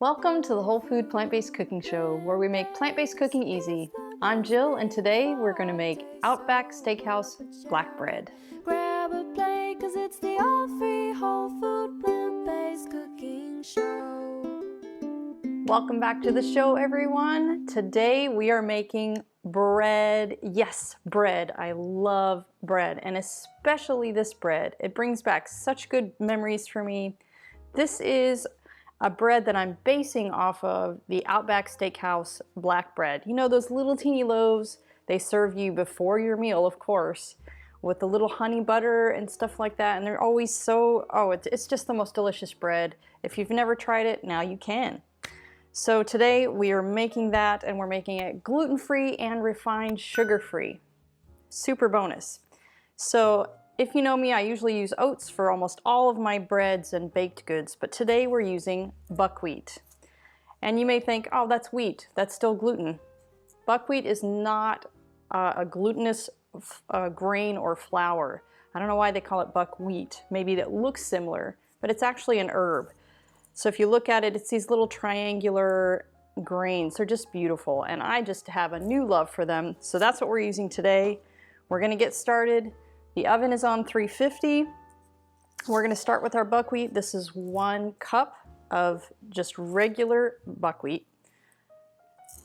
Welcome to the Whole Food Plant-Based Cooking Show, where we make plant-based cooking easy. I'm Jill, and today we're going to make Outback Steakhouse Black Bread. Grab a plate, 'cause it's the all-free whole food plant-based cooking show. Welcome back to the show, everyone. Today we are making bread. Yes, bread. I love bread, and especially this bread. It brings back such good memories for me. This is a bread that I'm basing off of the Outback Steakhouse Black Bread. You know those little teeny loaves they serve you before your meal, of course, with the little honey butter and stuff like that, and they're always so, it's just the most delicious bread. If you've never tried it, now you can. So today we are making that, and we're making it gluten-free and refined sugar-free. Super bonus. So if you know me, I usually use oats for almost all of my breads and baked goods, but today we're using buckwheat. And you may think, oh, that's wheat, that's still gluten. Buckwheat is not a glutinous grain or flour. I don't know why they call it buckwheat. Maybe it looks similar, but it's actually an herb. So if you look at it, it's these little triangular grains. They're just beautiful, and I just have a new love for them. So that's what we're using today. We're gonna get started. The oven is on 350. We're gonna start with our buckwheat. This is 1 cup of just regular buckwheat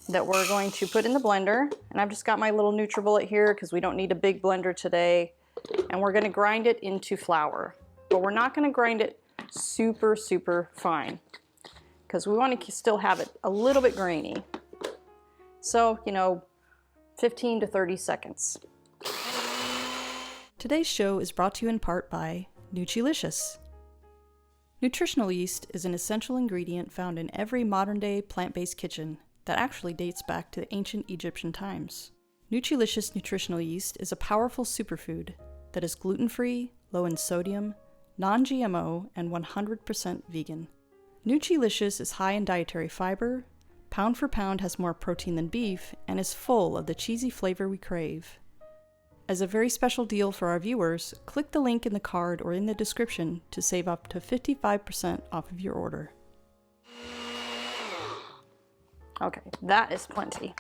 that we're going to put in the blender. And I've just got my little NutriBullet here because we don't need a big blender today. And we're gonna grind it into flour. But we're not gonna grind it super, super fine because we want to still have it a little bit grainy. So, 15 to 30 seconds. Today's show is brought to you in part by Nutrilicious. Nutritional yeast is an essential ingredient found in every modern-day plant-based kitchen that actually dates back to ancient Egyptian times. Nutrilicious nutritional yeast is a powerful superfood that is gluten-free, low in sodium, non-GMO, and 100% vegan. Nutrilicious is high in dietary fiber, pound for pound has more protein than beef, and is full of the cheesy flavor we crave. As a very special deal for our viewers, click the link in the card or in the description to save up to 55% off of your order. Okay, that is plenty.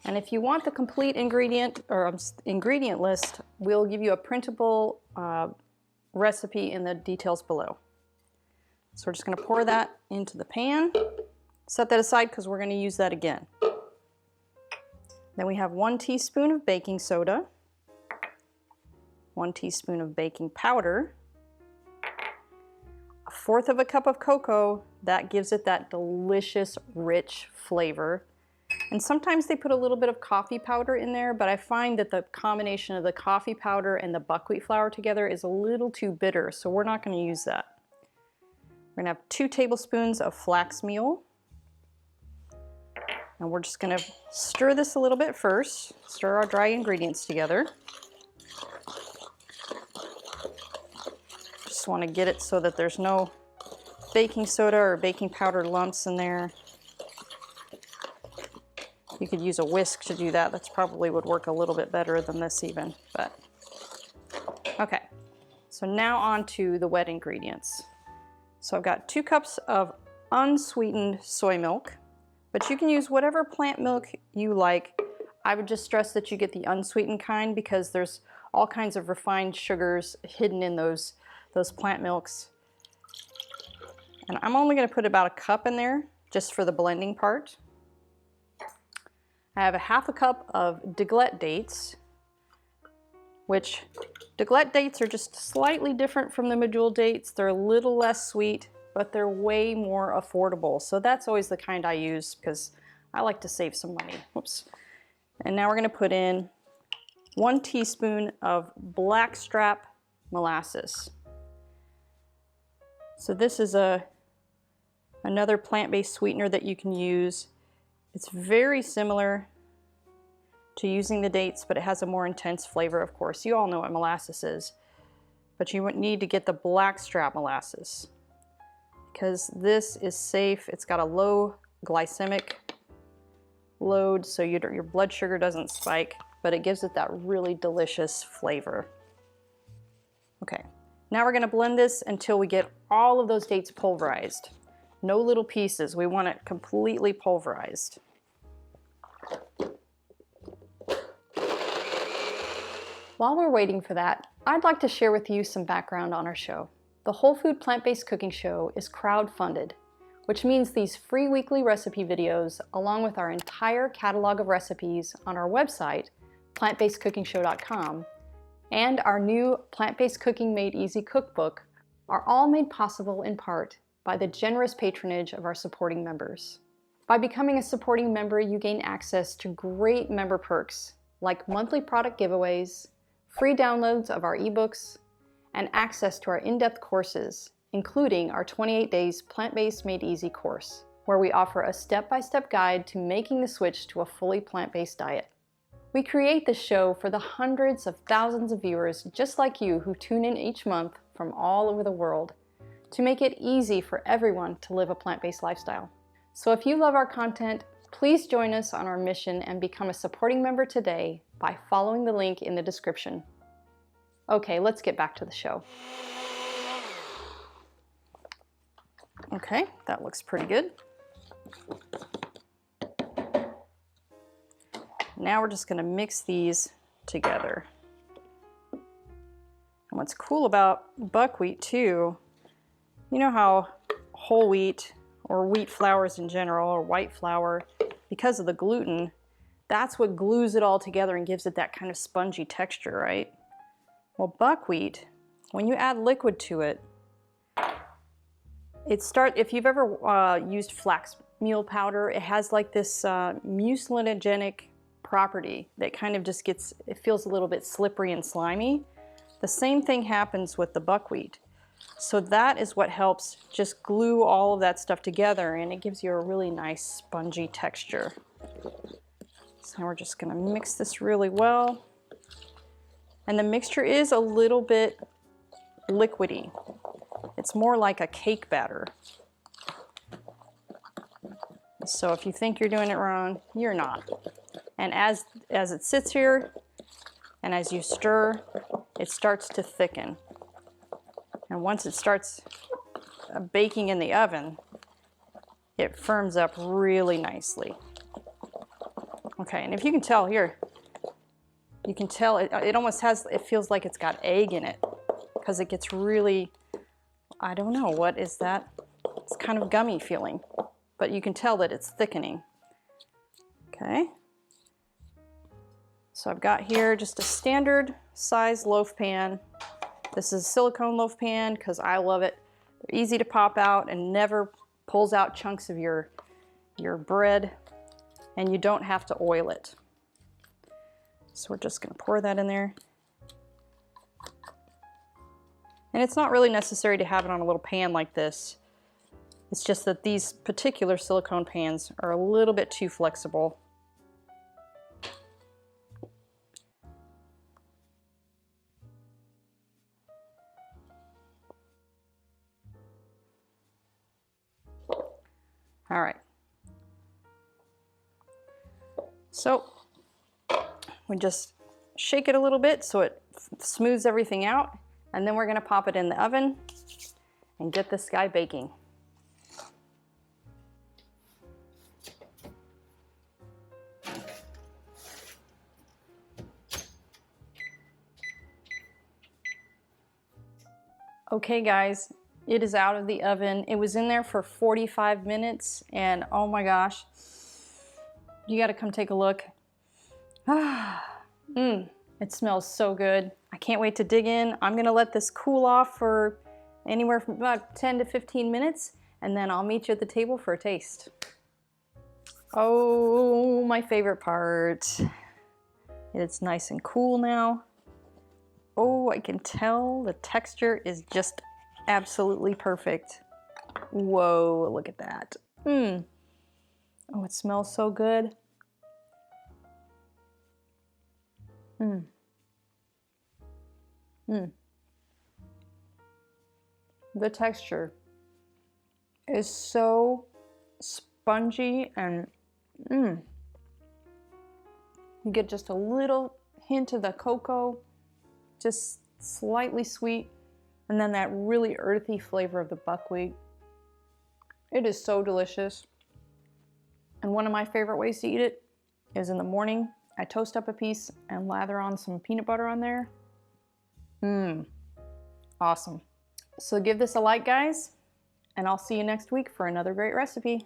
And if you want the complete ingredient list, we'll give you a printable recipe in the details below. So we're just going to pour that into the pan. Set that aside because we're going to use that again. Then we have 1 teaspoon of baking soda, 1 teaspoon of baking powder, 1/4 of a cup of cocoa. That gives it that delicious, rich flavor. And sometimes they put a little bit of coffee powder in there, but I find that the combination of the coffee powder and the buckwheat flour together is a little too bitter, so we're not going to use that. We're going to have 2 tablespoons of flax meal. And we're just going to stir this a little bit first. Stir our dry ingredients together. Just want to get it so that there's no baking soda or baking powder lumps in there. You could use a whisk to do that. That's probably would work a little bit better than this even, but okay. So now on to the wet ingredients. So I've got 2 cups of unsweetened soy milk, but you can use whatever plant milk you like. I would just stress that you get the unsweetened kind because there's all kinds of refined sugars hidden in those plant milks. And I'm only going to put about 1 cup in there just for the blending part. I have 1/2 cup of deglette dates, which deglette dates are just slightly different from the medjool dates. They're a little less sweet, but they're way more affordable. So that's always the kind I use because I like to save some money. Whoops. And now we're going to put in 1 teaspoon of blackstrap molasses. So this is another plant-based sweetener that you can use. It's very similar to using the dates, but it has a more intense flavor, of course. You all know what molasses is, but you would need to get the blackstrap molasses because this is safe. It's got a low glycemic load, so your blood sugar doesn't spike, but it gives it that really delicious flavor. Okay, now we're gonna blend this until we get all of those dates pulverized. No little pieces. We want it completely pulverized. While we're waiting for that, I'd like to share with you some background on our show. The Whole Food Plant-Based Cooking Show is crowd-funded, which means these free weekly recipe videos, along with our entire catalog of recipes on our website, plantbasedcookingshow.com, and our new Plant-Based Cooking Made Easy cookbook are all made possible in part by the generous patronage of our supporting members. By becoming a supporting member, you gain access to great member perks like monthly product giveaways, free downloads of our ebooks, and access to our in-depth courses, including our 28 Days Plant-Based Made Easy course, where we offer a step-by-step guide to making the switch to a fully plant-based diet. We create this show for the hundreds of thousands of viewers just like you who tune in each month from all over the world to make it easy for everyone to live a plant-based lifestyle. So if you love our content, please join us on our mission and become a supporting member today by following the link in the description. Okay, let's get back to the show. Okay, that looks pretty good. Now we're just going to mix these together. And what's cool about buckwheat too, you know how whole wheat or wheat flours in general or white flour, because of the gluten, that's what glues it all together and gives it that kind of spongy texture, right? Well, buckwheat, when you add liquid to it, if you've ever used flax meal powder, it has like this mucinogenic property that kind of just it feels a little bit slippery and slimy. The same thing happens with the buckwheat. So that is what helps just glue all of that stuff together, and it gives you a really nice spongy texture. So now we're just going to mix this really well. And the mixture is a little bit liquidy. It's more like a cake batter. So if you think you're doing it wrong, you're not. And as it sits here and as you stir, it starts to thicken. And once it starts baking in the oven, it firms up really nicely. Okay, and if you can tell here, you can tell it almost it feels like it's got egg in it because it gets really, I don't know, what is that? It's kind of gummy feeling, but you can tell that it's thickening. Okay. So I've got here just a standard size loaf pan. This is a silicone loaf pan because I love it. They're easy to pop out and never pulls out chunks of your bread, and you don't have to oil it. So we're just going to pour that in there. And it's not really necessary to have it on a little pan like this. It's just that these particular silicone pans are a little bit too flexible. All right. So we just shake it a little bit so it smooths everything out, and then we're going to pop it in the oven and get this guy baking. Okay guys, it is out of the oven. It was in there for 45 minutes and oh my gosh, you got to come take a look. It smells so good. I can't wait to dig in. I'm gonna let this cool off for anywhere from about 10 to 15 minutes, and then I'll meet you at the table for a taste. Oh, my favorite part. It's nice and cool now. Oh, I can tell the texture is just absolutely perfect. Whoa, look at that. Oh, it smells so good. The texture is so spongy and you get just a little hint of the cocoa, just slightly sweet, and then that really earthy flavor of the buckwheat. It is so delicious. And one of my favorite ways to eat it is in the morning. I toast up a piece and lather on some peanut butter on there. Awesome. So give this a like, guys, and I'll see you next week for another great recipe.